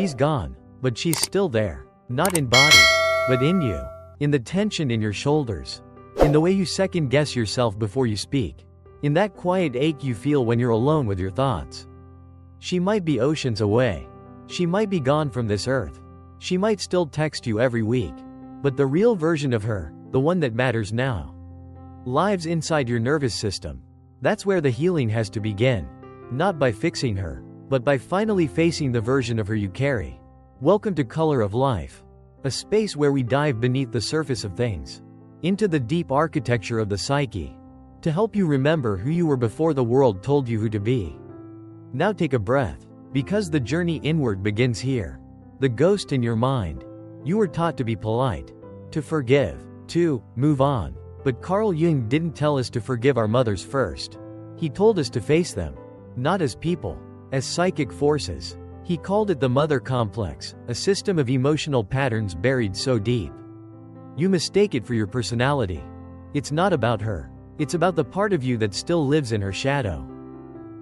She's gone, but she's still there. Not in body, but in you. In the tension in your shoulders. In the way you second-guess yourself before you speak. In that quiet ache you feel when you're alone with your thoughts. She might be oceans away. She might be gone from this earth. She might still text you every week. But the real version of her, the one that matters now, lives inside your nervous system. That's where the healing has to begin. Not by fixing her, but by finally facing the version of her you carry. Welcome to Color of Life. A space where we dive beneath the surface of things. Into the deep architecture of the psyche. To help you remember who you were before the world told you who to be. Now take a breath. Because the journey inward begins here. The ghost in your mind. You were taught to be polite. To forgive. To move on. But Carl Jung didn't tell us to forgive our mothers first. He told us to face them. Not as people. As psychic forces. He called it the mother complex, a system of emotional patterns buried so deep. You mistake it for your personality. It's not about her. It's about the part of you that still lives in her shadow.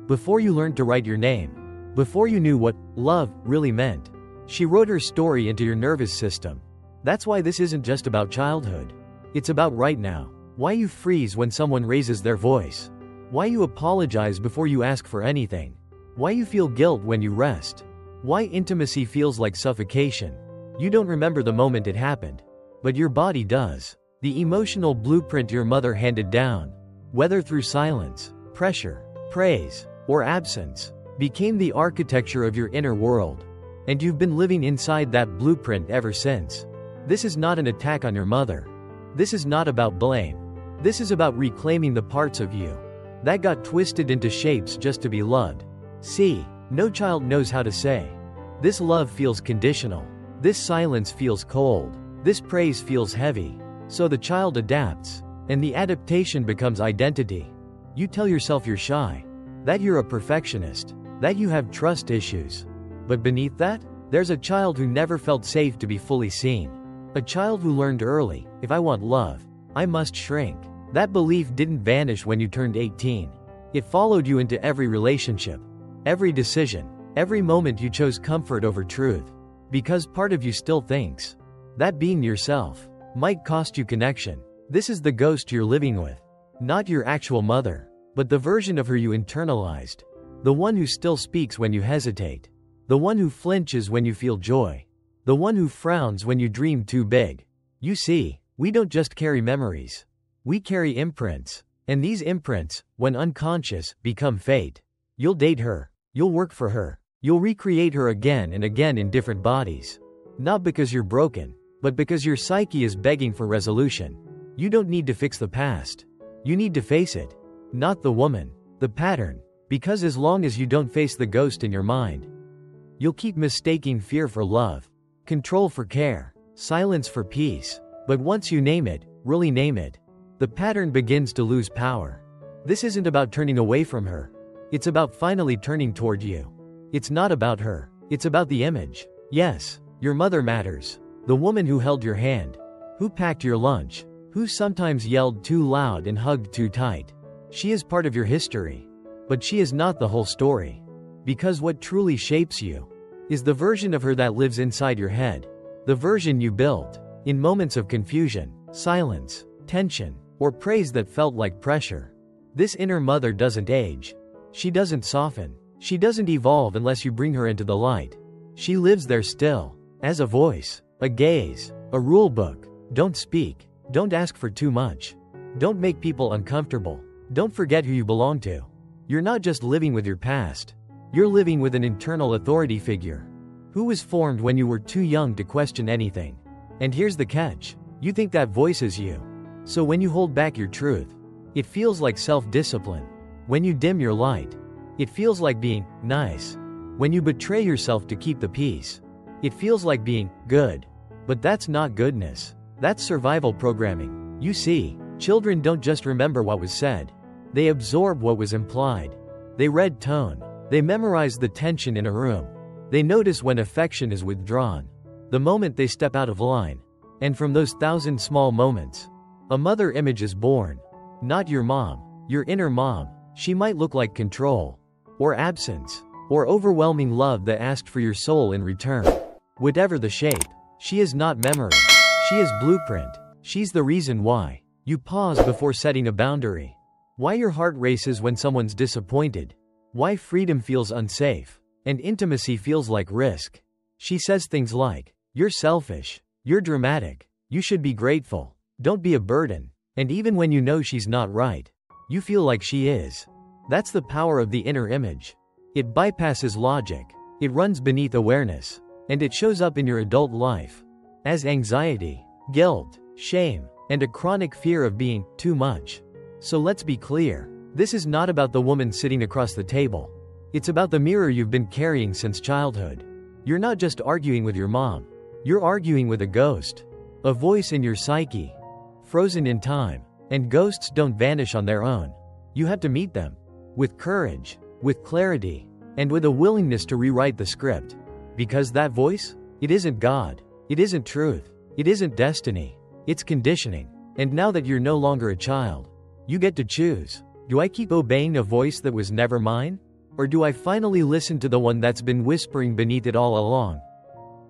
Before you learned to write your name. Before you knew what love really meant. She wrote her story into your nervous system. That's why this isn't just about childhood. It's about right now. Why you freeze when someone raises their voice. Why you apologize before you ask for anything. Why you feel guilt when you rest. Why intimacy feels like suffocation. You don't remember the moment it happened. But your body does. The emotional blueprint your mother handed down, whether through silence, pressure, praise, or absence, became the architecture of your inner world. And you've been living inside that blueprint ever since. This is not an attack on your mother. This is not about blame. This is about reclaiming the parts of you that got twisted into shapes just to be loved. See, no child knows how to say, this love feels conditional. This silence feels cold. This praise feels heavy. So the child adapts. And the adaptation becomes identity. You tell yourself you're shy. That you're a perfectionist. That you have trust issues. But beneath that, there's a child who never felt safe to be fully seen. A child who learned early, if I want love, I must shrink. That belief didn't vanish when you turned 18. It followed you into every relationship. Every decision. Every moment you chose comfort over truth. Because part of you still thinks that being yourself might cost you connection. This is the ghost you're living with. Not your actual mother, but the version of her you internalized. The one who still speaks when you hesitate. The one who flinches when you feel joy. The one who frowns when you dream too big. You see, we don't just carry memories. We carry imprints. And these imprints, when unconscious, become fate. You'll date her. You'll work for her. You'll recreate her again and again in different bodies. Not because you're broken, but because your psyche is begging for resolution. You don't need to fix the past. You need to face it. Not the woman. The pattern. Because as long as you don't face the ghost in your mind, you'll keep mistaking fear for love, control for care, silence for peace. But once you name it, really name it, the pattern begins to lose power. This isn't about turning away from her. It's about finally turning toward you. It's not about her. It's about the image. Yes, your mother matters. The woman who held your hand, who packed your lunch, who sometimes yelled too loud and hugged too tight. She is part of your history. But she is not the whole story. Because what truly shapes you is the version of her that lives inside your head. The version you built in moments of confusion, silence, tension, or praise that felt like pressure. This inner mother doesn't age. She doesn't soften. She doesn't evolve unless you bring her into the light. She lives there still, as a voice, a gaze, a rule book. Don't speak. Don't ask for too much. Don't make people uncomfortable. Don't forget who you belong to. You're not just living with your past. You're living with an internal authority figure who was formed when you were too young to question anything. And here's the catch. You think that voice is you. So when you hold back your truth, it feels like self-discipline. When you dim your light, it feels like being nice. When you betray yourself to keep the peace, it feels like being good. But that's not goodness. That's survival programming. You see, children don't just remember what was said. They absorb what was implied. They read tone. They memorize the tension in a room. They notice when affection is withdrawn. The moment they step out of line. And from those 1,000 small moments, a mother image is born. Not your mom. Your inner mom. She might look like control. Or absence. or overwhelming love that asked for your soul in return. Whatever the shape, she is not memory. She is blueprint. She's the reason why you pause before setting a boundary. Why your heart races when someone's disappointed. Why freedom feels unsafe, and intimacy feels like risk. She says things like, "You're selfish. You're dramatic. You should be grateful. Don't be a burden." And even when you know she's not right, you feel like she is. That's the power of the inner image. It bypasses logic. It runs beneath awareness. And it shows up in your adult life as anxiety, guilt, shame, and a chronic fear of being too much. So let's be clear. This is not about the woman sitting across the table. It's about the mirror you've been carrying since childhood. You're not just arguing with your mom. You're arguing with a ghost. A voice in your psyche. Frozen in time. And ghosts don't vanish on their own. You have to meet them. With courage. With clarity. And with a willingness to rewrite the script. Because that voice? It isn't God. It isn't truth. It isn't destiny. It's conditioning. And now that you're no longer a child, you get to choose. Do I keep obeying a voice that was never mine? Or do I finally listen to the one that's been whispering beneath it all along?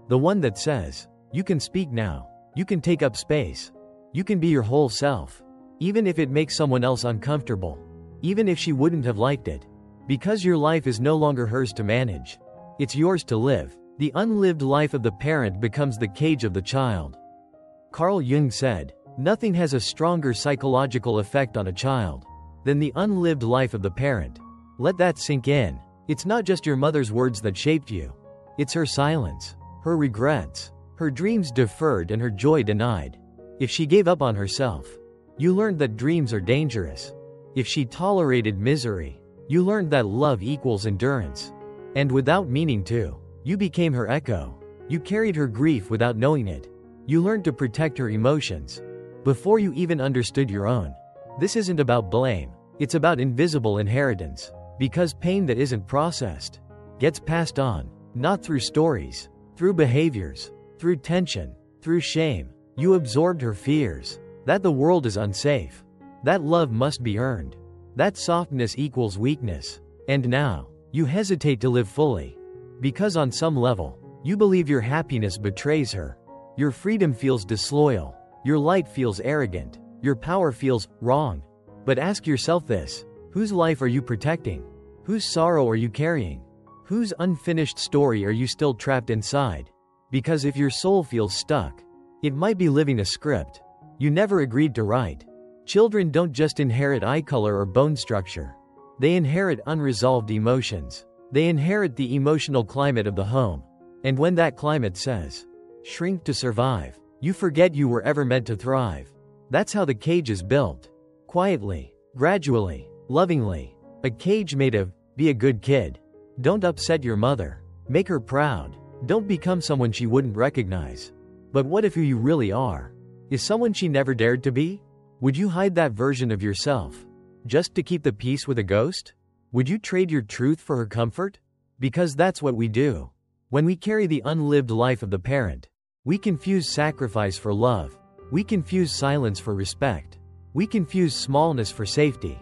The one that says, you can speak now. You can take up space. You can be your whole self. Even if it makes someone else uncomfortable. Even if she wouldn't have liked it. Because your life is no longer hers to manage. It's yours to live. The unlived life of the parent becomes the cage of the child. Carl Jung said, "Nothing has a stronger psychological effect on a child than the unlived life of the parent." Let that sink in. It's not just your mother's words that shaped you. It's her silence, her regrets, her dreams deferred and her joy denied. If she gave up on herself, you learned that dreams are dangerous. If she tolerated misery, you learned that love equals endurance. And without meaning to, you became her echo. You carried her grief without knowing it. You learned to protect her emotions before you even understood your own. This isn't about blame. It's about invisible inheritance. Because pain that isn't processed gets passed on, not through stories, through behaviors, through tension, through shame. You absorbed her fears that the world is unsafe, that love must be earned, that softness equals weakness. And now, you hesitate to live fully. Because on some level, you believe your happiness betrays her. Your freedom feels disloyal. Your light feels arrogant. Your power feels wrong. But ask yourself this: whose life are you protecting? Whose sorrow are you carrying? Whose unfinished story are you still trapped inside? Because if your soul feels stuck, it might be living a script you never agreed to write. Children don't just inherit eye color or bone structure. They inherit unresolved emotions. They inherit the emotional climate of the home. And when that climate says, "Shrink to survive," you forget you were ever meant to thrive. That's how the cage is built. Quietly, gradually, lovingly. A cage made of, be a good kid. Don't upset your mother. Make her proud. Don't become someone she wouldn't recognize. But what if who you really are is someone she never dared to be? Would you hide that version of yourself just to keep the peace with a ghost? Would you trade your truth for her comfort? Because that's what we do. When we carry the unlived life of the parent, we confuse sacrifice for love. We confuse silence for respect. We confuse smallness for safety.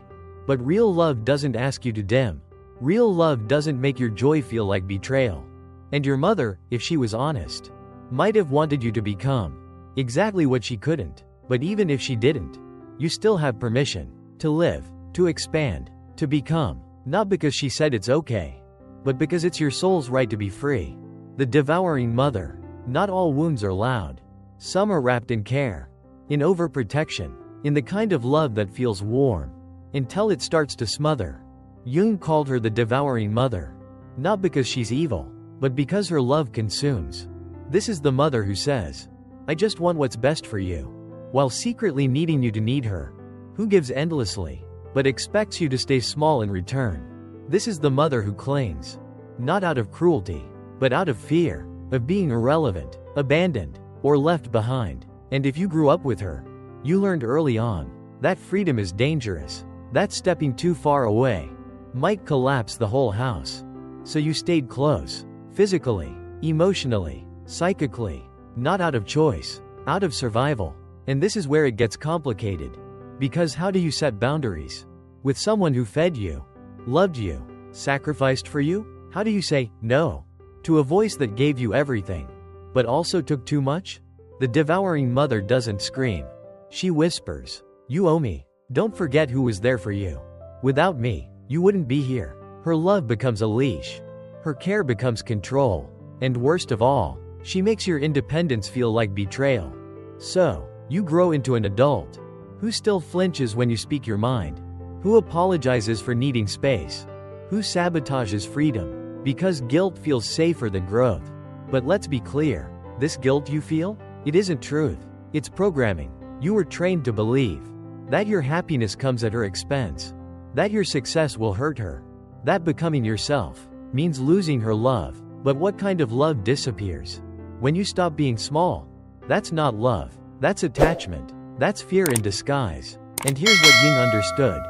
But real love doesn't ask you to dim. Real love doesn't make your joy feel like betrayal. And your mother, if she was honest, might have wanted you to become exactly what she couldn't. But even if she didn't, you still have permission to live, to expand, to become. Not because she said it's okay, but because it's your soul's right to be free. The devouring mother. Not all wounds are loud. Some are wrapped in care, in overprotection, in the kind of love that feels warm until it starts to smother. Jung called her the devouring mother. Not because she's evil, but because her love consumes. This is the mother who says, "I just want what's best for you," while secretly needing you to need her. Who gives endlessly, but expects you to stay small in return. This is the mother who clings, not out of cruelty, but out of fear of being irrelevant, abandoned, or left behind. And if you grew up with her, you learned early on that freedom is dangerous, that stepping too far away might collapse the whole house. So you stayed close, physically, emotionally, psychically, not out of choice, out of survival. And this is where it gets complicated. Because how do you set boundaries with someone who fed you, loved you, sacrificed for you? How do you say no to a voice that gave you everything, but also took too much? The devouring mother doesn't scream. She whispers, "You owe me. Don't forget who was there for you. Without me, you wouldn't be here." Her love becomes a leash. Her care becomes control. And worst of all, she makes your independence feel like betrayal. So, you grow into an adult who still flinches when you speak your mind, who apologizes for needing space, who sabotages freedom because guilt feels safer than growth. But let's be clear, this guilt you feel, it isn't truth. It's programming. You were trained to believe that your happiness comes at her expense, that your success will hurt her, that becoming yourself means losing her love. But what kind of love disappears when you stop being small? That's not love. That's attachment. That's fear in disguise. And here's what Jung understood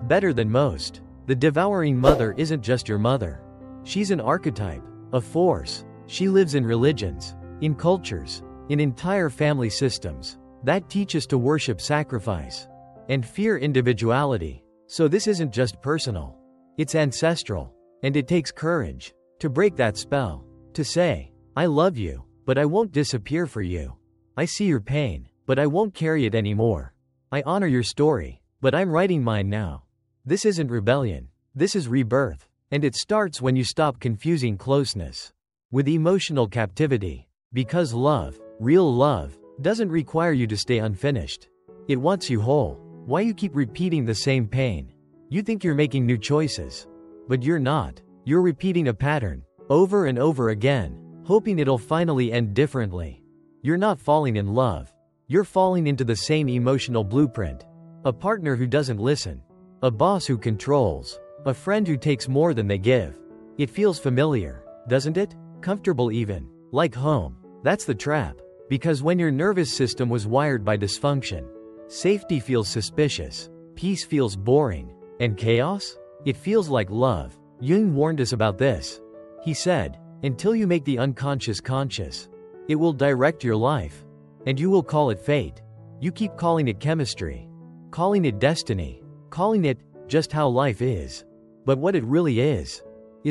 better than most. The devouring mother isn't just your mother. She's an archetype, a force. She lives in religions, in cultures, in entire family systems that teach us to worship sacrifice and fear individuality. So this isn't just personal. It's ancestral. And it takes courage to break that spell, to say, "I love you, but I won't disappear for you. I see your pain, but I won't carry it anymore. I honor your story, but I'm writing mine now." This isn't rebellion. This is rebirth. And it starts when you stop confusing closeness with emotional captivity. Because love, real love, doesn't require you to stay unfinished. It wants you whole. Why you keep repeating the same pain? You think you're making new choices. But you're not. You're repeating a pattern, over and over again, hoping it'll finally end differently. You're not falling in love. You're falling into the same emotional blueprint. A partner who doesn't listen. A boss who controls. A friend who takes more than they give. It feels familiar, doesn't it? Comfortable even. Like home. That's the trap. Because when your nervous system was wired by dysfunction, safety feels suspicious, peace feels boring, and chaos? It feels like love. Jung warned us about this. He said, until you make the unconscious conscious, it will direct your life. And you will call it fate. You keep calling it chemistry, calling it destiny, calling it just how life is. But what it really is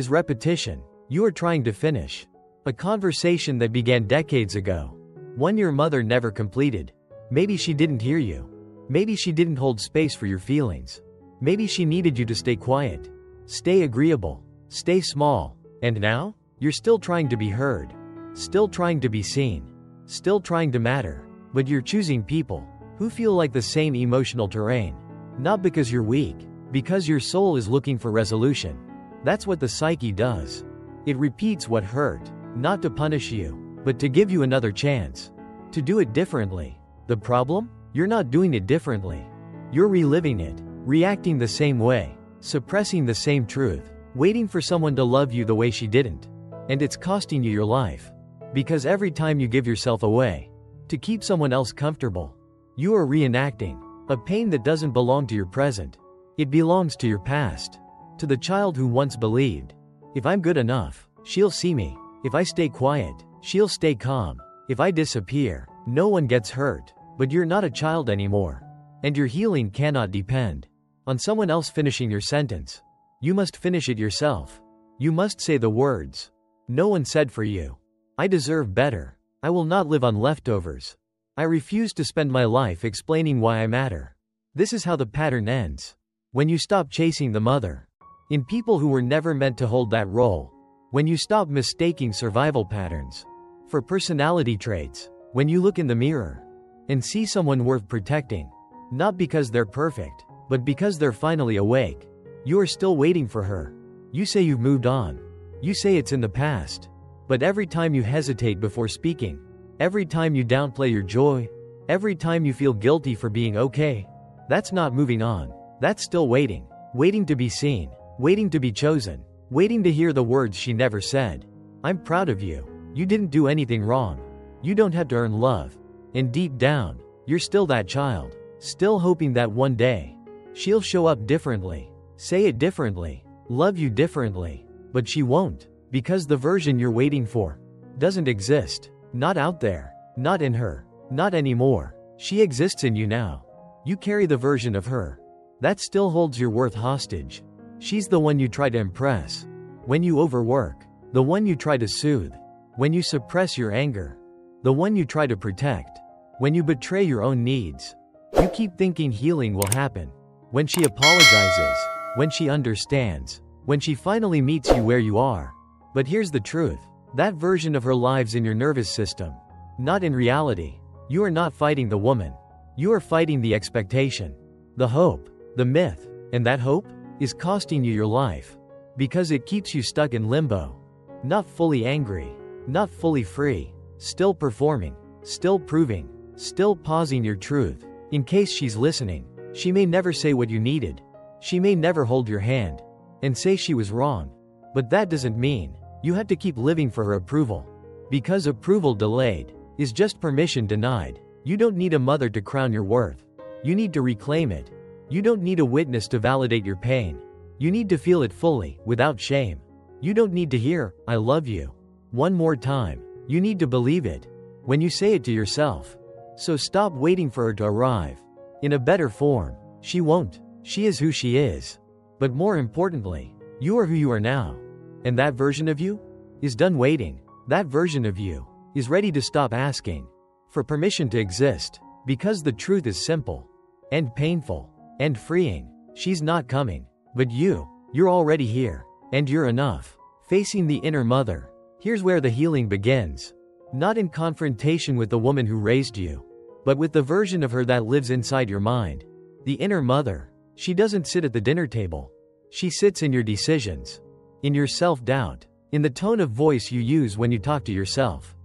repetition. You are trying to finish a conversation that began decades ago. One your mother never completed. Maybe she didn't hear you. Maybe she didn't hold space for your feelings. Maybe she needed you to stay quiet, stay agreeable, stay small. And now, you're still trying to be heard, still trying to be seen, still trying to matter. But you're choosing people who feel like the same emotional terrain. Not because you're weak, because your soul is looking for resolution. That's what the psyche does. It repeats what hurt, not to punish you, but to give you another chance. To do it differently. The problem? You're not doing it differently. You're reliving it, reacting the same way, suppressing the same truth, waiting for someone to love you the way she didn't. And it's costing you your life. Because every time you give yourself away to keep someone else comfortable, you are reenacting a pain that doesn't belong to your present. It belongs to your past. To the child who once believed, if I'm good enough, she'll see me. If I stay quiet, she'll stay calm. If I disappear, no one gets hurt. But you're not a child anymore. And your healing cannot depend on someone else finishing your sentence. You must finish it yourself. You must say the words no one said for you. I deserve better. I will not live on leftovers. I refuse to spend my life explaining why I matter. This is how the pattern ends. When you stop chasing the mother in people who were never meant to hold that role. When you stop mistaking survival patterns for personality traits. When you look in the mirror and see someone worth protecting. Not because they're perfect, but because they're finally awake. You are still waiting for her. You say you've moved on. You say it's in the past. But every time you hesitate before speaking, every time you downplay your joy, every time you feel guilty for being okay, that's not moving on. That's still waiting. Waiting to be seen. Waiting to be chosen. Waiting to hear the words she never said. I'm proud of you. You didn't do anything wrong. You don't have to earn love. And deep down, you're still that child. Still hoping that one day, she'll show up differently, say it differently, love you differently. But she won't, because the version you're waiting for doesn't exist. Not out there, not in her, not anymore. She exists in you now. You carry the version of her that still holds your worth hostage. She's the one you try to impress when you overwork, the one you try to soothe, when you suppress your anger, the one you try to protect, when you betray your own needs. You keep thinking healing will happen. When she apologizes, when she understands, when she finally meets you where you are. But here's the truth. That version of her lives in your nervous system. Not in reality. You are not fighting the woman. You are fighting the expectation, the hope, the myth, and that hope is costing you your life. Because it keeps you stuck in limbo. Not fully angry, not fully free, still performing, still proving, still pausing your truth. In case she's listening, she may never say what you needed. She may never hold your hand and say she was wrong. But that doesn't mean you have to keep living for her approval. Because approval delayed is just permission denied. You don't need a mother to crown your worth. You need to reclaim it. You don't need a witness to validate your pain. You need to feel it fully, without shame. You don't need to hear, "I love you," one more time. You need to believe it when you say it to yourself. So stop waiting for her to arrive in a better form. She won't. She is who she is. But more importantly, you are who you are now. And that version of you is done waiting. That version of you is ready to stop asking for permission to exist. Because the truth is simple and painful and freeing. She's not coming. But you're already here. And you're enough. Facing the inner mother. Here's where the healing begins. Not in confrontation with the woman who raised you, but with the version of her that lives inside your mind. The inner mother. She doesn't sit at the dinner table. She sits in your decisions, in your self-doubt, in the tone of voice you use when you talk to yourself.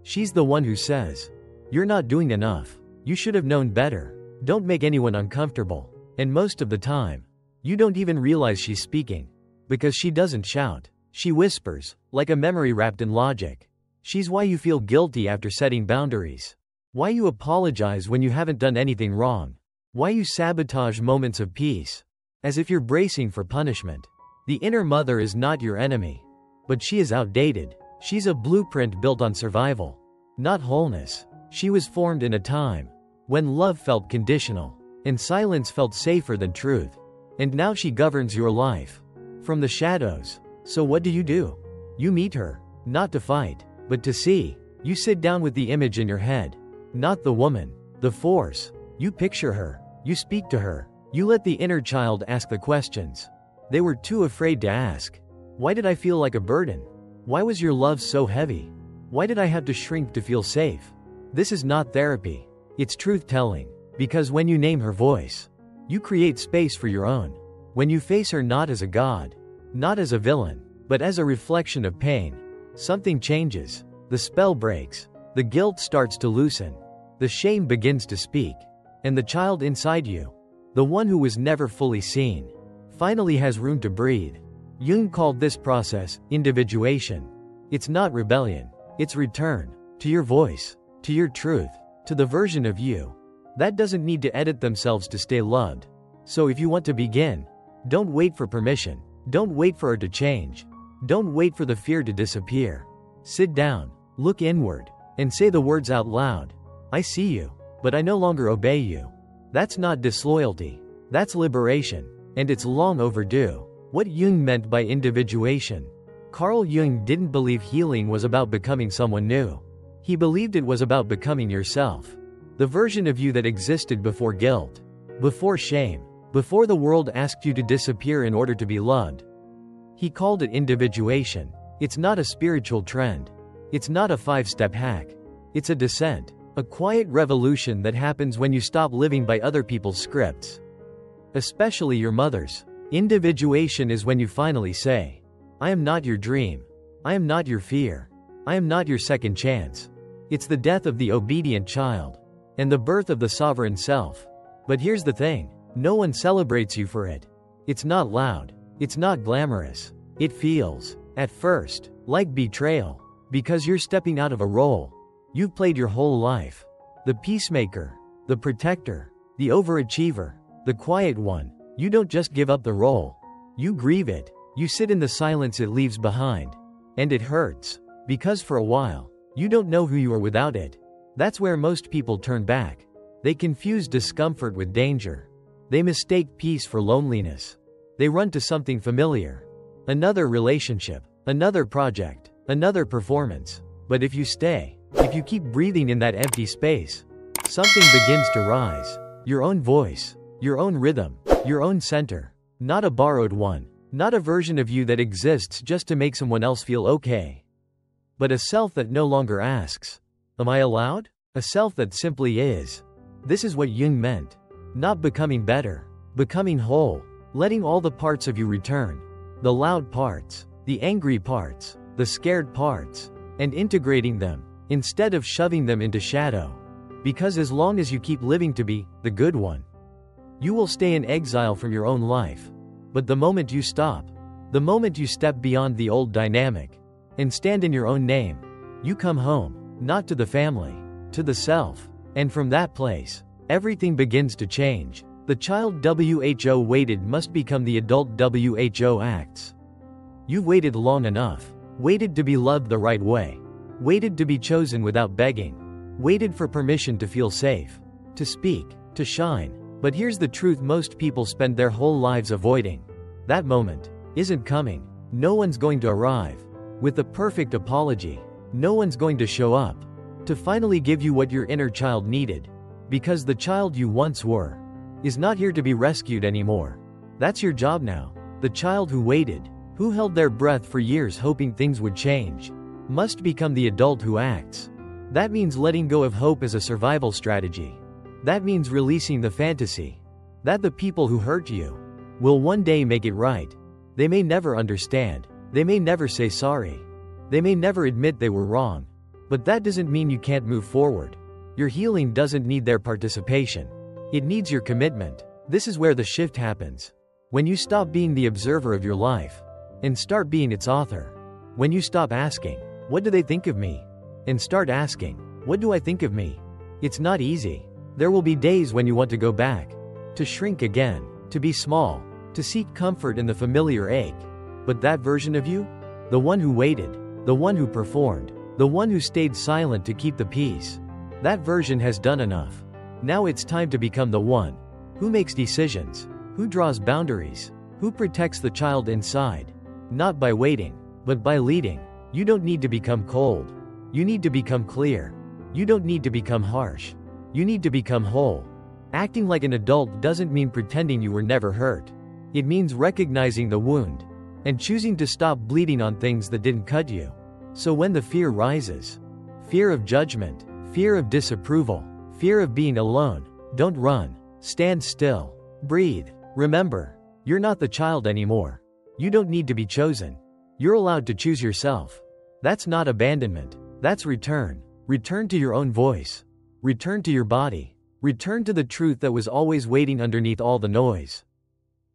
She's the one who says, "You're not doing enough. You should have known better. Don't make anyone uncomfortable." And most of the time, you don't even realize she's speaking. Because she doesn't shout. She whispers, like a memory wrapped in logic. She's why you feel guilty after setting boundaries. Why you apologize when you haven't done anything wrong. Why you sabotage moments of peace. As if you're bracing for punishment. The inner mother is not your enemy. But she is outdated. She's a blueprint built on survival, not wholeness. She was formed in a time when love felt conditional, and silence felt safer than truth. And now she governs your life from the shadows. So what do? You meet her, not to fight, but to see. You sit down with the image in your head, not the woman, the force. You picture her, you speak to her, you let the inner child ask the questions they were too afraid to ask. Why did I feel like a burden? Why was your love so heavy? Why did I have to shrink to feel safe? This is not therapy. It's truth-telling. Because when you name her voice, you create space for your own. When you face her not as a god, not as a villain, but as a reflection of pain, something changes. The spell breaks. The guilt starts to loosen. The shame begins to speak. And the child inside you, the one who was never fully seen, finally has room to breathe. Jung called this process individuation. It's not rebellion. It's return to your voice, to your truth, to the version of you that doesn't need to edit themselves to stay loved. So if you want to begin, don't wait for permission. Don't wait for her to change. Don't wait for the fear to disappear. Sit down, look inward, and say the words out loud. I see you, but I no longer obey you. That's not disloyalty. That's liberation. And it's long overdue. What Jung meant by individuation. Carl Jung didn't believe healing was about becoming someone new. He believed it was about becoming yourself. The version of you that existed before guilt, before shame, before the world asked you to disappear in order to be loved. He called it individuation. It's not a spiritual trend. It's not a 5-step hack. It's a descent, a quiet revolution that happens when you stop living by other people's scripts. Especially your mother's. Individuation is when you finally say, I am not your dream. I am not your fear. I am not your second chance. It's the death of the obedient child and the birth of the sovereign self. But here's the thing. No one celebrates you for it. It's not loud. It's not glamorous. It feels, at first, like betrayal. Because you're stepping out of a role you've played your whole life. The peacemaker, the protector, the overachiever, the quiet one. You don't just give up the role. You grieve it. You sit in the silence it leaves behind. And it hurts. Because for a while, you don't know who you are without it. That's where most people turn back. They confuse discomfort with danger. They mistake peace for loneliness. They run to something familiar. another relationship, another project, another performance. But if you stay, if you keep breathing in that empty space, something begins to rise. Your own voice, your own rhythm, your own center. Not a borrowed one, not a version of you that exists just to make someone else feel okay. But a self that no longer asks, "Am I allowed?" A self that simply is. This is what Jung meant. Not becoming better, becoming whole, letting all the parts of you return. The loud parts, the angry parts, the scared parts, and integrating them, instead of shoving them into shadow. Because as long as you keep living to be the good one, you will stay in exile from your own life. But the moment you stop, the moment you step beyond the old dynamic, and stand in your own name, you come home, not to the family, to the self. And from that place, everything begins to change. The child who waited must become the adult who acts. You've waited long enough. Waited to be loved the right way. Waited to be chosen without begging. Waited for permission to feel safe, to speak, to shine. But here's the truth most people spend their whole lives avoiding. That moment isn't coming. No one's going to arrive with the perfect apology. No one's going to show up to finally give you what your inner child needed. Because the child you once were is not here to be rescued anymore. That's your job now. The child who waited, who held their breath for years hoping things would change, must become the adult who acts. That means letting go of hope as a survival strategy. That means releasing the fantasy that the people who hurt you will one day make it right. They may never understand. They may never say sorry. They may never admit they were wrong. But that doesn't mean you can't move forward. Your healing doesn't need their participation. It needs your commitment. This is where the shift happens. When you stop being the observer of your life and start being its author. When you stop asking, "What do they think of me?" and start asking, "What do I think of me?" It's not easy. There will be days when you want to go back, to shrink again, to be small, to seek comfort in the familiar ache. But that version of you, the one who waited, the one who performed, the one who stayed silent to keep the peace, that version has done enough. Now it's time to become the one who makes decisions, who draws boundaries, who protects the child inside. Not by waiting, but by leading. You don't need to become cold. You need to become clear. You don't need to become harsh. You need to become whole. Acting like an adult doesn't mean pretending you were never hurt. It means recognizing the wound and choosing to stop bleeding on things that didn't cut you. So when the fear rises, fear of judgment, fear of disapproval, fear of being alone, don't run. Stand still. Breathe. Remember, you're not the child anymore. You don't need to be chosen. You're allowed to choose yourself. That's not abandonment. That's return. Return to your own voice. Return to your body. Return to the truth that was always waiting underneath all the noise.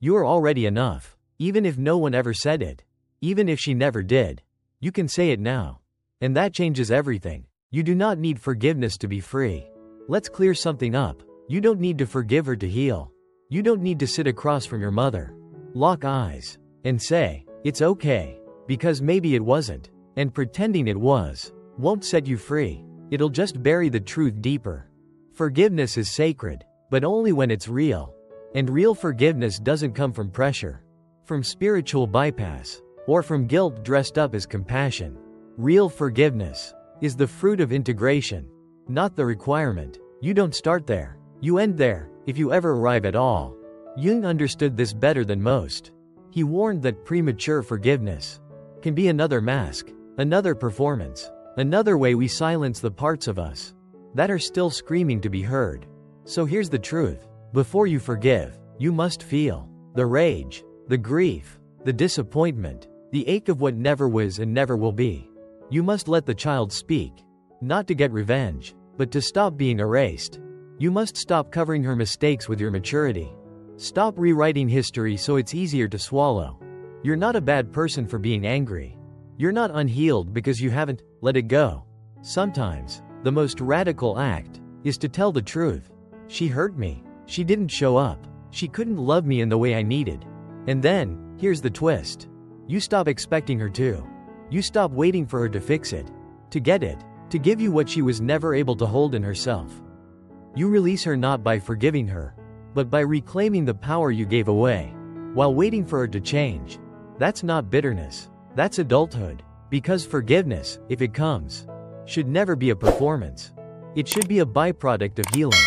You are already enough. Even if no one ever said it. Even if she never did. You can say it now. And that changes everything. You do not need forgiveness to be free. Let's clear something up. You don't need to forgive her to heal. You don't need to sit across from your mother, lock eyes, and say, "It's okay," because maybe it wasn't. And pretending it was won't set you free. It'll just bury the truth deeper. Forgiveness is sacred, but only when it's real. And real forgiveness doesn't come from pressure, from spiritual bypass, or from guilt dressed up as compassion. Real forgiveness is the fruit of integration, not the requirement. You don't start there. You end there, if you ever arrive at all. Jung understood this better than most. He warned that premature forgiveness can be another mask, another performance, another way we silence the parts of us that are still screaming to be heard. So here's the truth. Before you forgive, you must feel the rage, the grief, the disappointment, the ache of what never was and never will be. You must let the child speak, not to get revenge, but to stop being erased. You must stop covering her mistakes with your maturity. Stop rewriting history so it's easier to swallow. You're not a bad person for being angry. You're not unhealed because you haven't let it go. Sometimes, the most radical act is to tell the truth. She hurt me. She didn't show up. She couldn't love me in the way I needed. And then, here's the twist. You stop expecting her to. You stop waiting for her to fix it, to get it, to give you what she was never able to hold in herself. You release her not by forgiving her, but by reclaiming the power you gave away, while waiting for her to change. That's not bitterness. That's adulthood. Because forgiveness, if it comes, should never be a performance. It should be a byproduct of healing,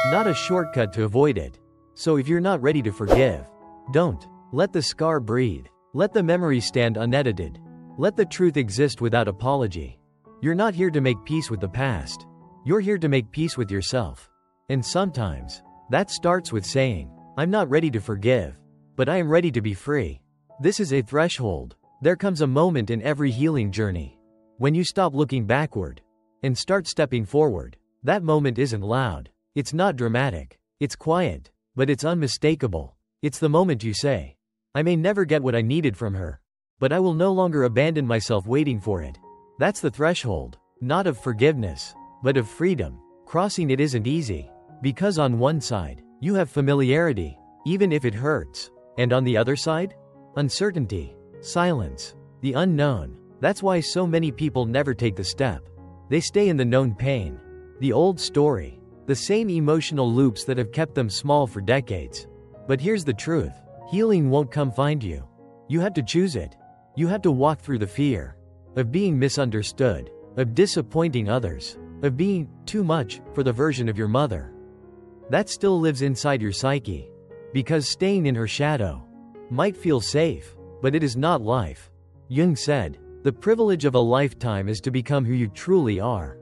not a shortcut to avoid it. So if you're not ready to forgive, don't. Let the scar breathe. Let the memory stand unedited. Let the truth exist without apology. You're not here to make peace with the past. You're here to make peace with yourself. And sometimes, that starts with saying, I'm not ready to forgive, but I am ready to be free. This is a threshold. There comes a moment in every healing journey when you stop looking backward and start stepping forward. That moment isn't loud. It's not dramatic. It's quiet, but it's unmistakable. It's the moment you say, I may never get what I needed from her, but I will no longer abandon myself waiting for it. That's the threshold, not of forgiveness, but of freedom. Crossing it isn't easy, because on one side, you have familiarity, even if it hurts, and on the other side, uncertainty, silence, the unknown. That's why so many people never take the step. They stay in the known pain, the old story, the same emotional loops that have kept them small for decades. But here's the truth. Healing won't come find you. You have to choose it. You have to walk through the fear of being misunderstood, of disappointing others, of being too much for the version of your mother that still lives inside your psyche. Because staying in her shadow might feel safe, but it is not life. Jung said, the privilege of a lifetime is to become who you truly are.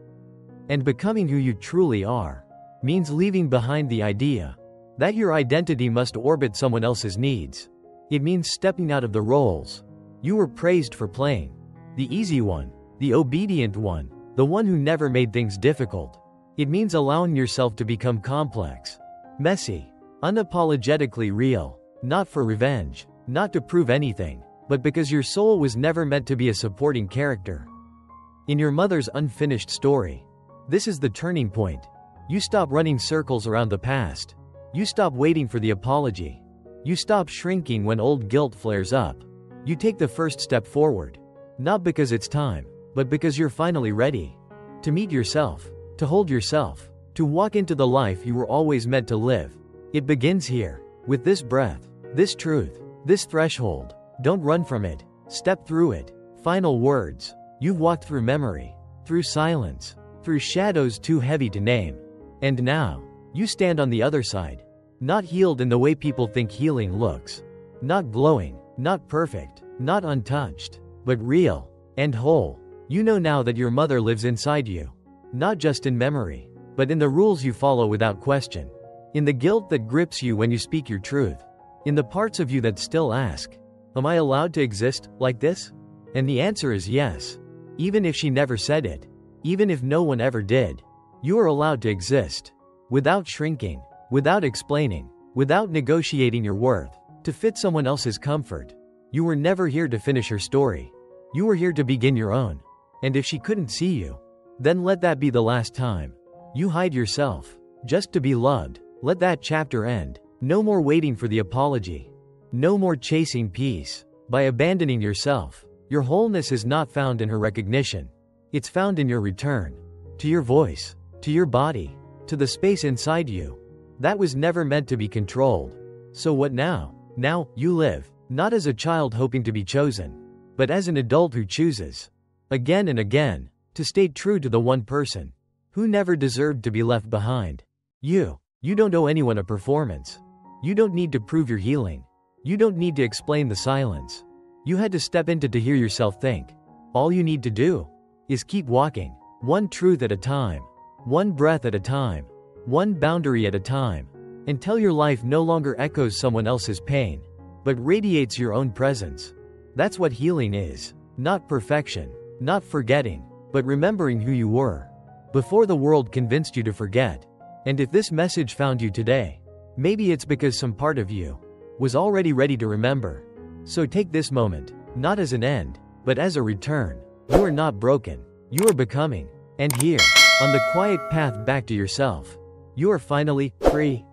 And becoming who you truly are means leaving behind the idea that your identity must orbit someone else's needs. It means stepping out of the roles you were praised for playing. The easy one, the obedient one, the one who never made things difficult. It means allowing yourself to become complex, messy, unapologetically real, not for revenge, not to prove anything, but because your soul was never meant to be a supporting character in your mother's unfinished story. This is the turning point. You stop running circles around the past. You stop waiting for the apology. You stop shrinking when old guilt flares up. You take the first step forward. Not because it's time, but because you're finally ready to meet yourself, to hold yourself, to walk into the life you were always meant to live. It begins here, with this breath, this truth, this threshold. Don't run from it. Step through it. Final words. You've walked through memory, through silence, through shadows too heavy to name. And now, you stand on the other side. Not healed in the way people think healing looks. Not glowing, not perfect, not untouched, but real and whole. You know now that your mother lives inside you. Not just in memory, but in the rules you follow without question. In the guilt that grips you when you speak your truth. In the parts of you that still ask, am I allowed to exist like this? And the answer is yes. Even if she never said it. Even if no one ever did. You are allowed to exist. Without shrinking. Without explaining. Without negotiating your worth to fit someone else's comfort. You were never here to finish her story. You were here to begin your own. And if she couldn't see you, then let that be the last time you hide yourself, just to be loved. Let that chapter end. No more waiting for the apology. No more chasing peace by abandoning yourself. Your wholeness is not found in her recognition. It's found in your return to your voice, to your body, to the space inside you that was never meant to be controlled. So what now? Now, you live, not as a child hoping to be chosen, but as an adult who chooses, again and again, to stay true to the one person who never deserved to be left behind. You don't owe anyone a performance. You don't need to prove your healing. You don't need to explain the silence you had to step into to hear yourself think. All you need to do is keep walking, one truth at a time, one breath at a time, one boundary at a time, until your life no longer echoes someone else's pain, but radiates your own presence. That's what healing is. Not perfection, not forgetting, but remembering who you were before the world convinced you to forget. And if this message found you today, maybe it's because some part of you was already ready to remember. So take this moment, not as an end, but as a return. You are not broken. You are becoming. And here, on the quiet path back to yourself, you are finally free.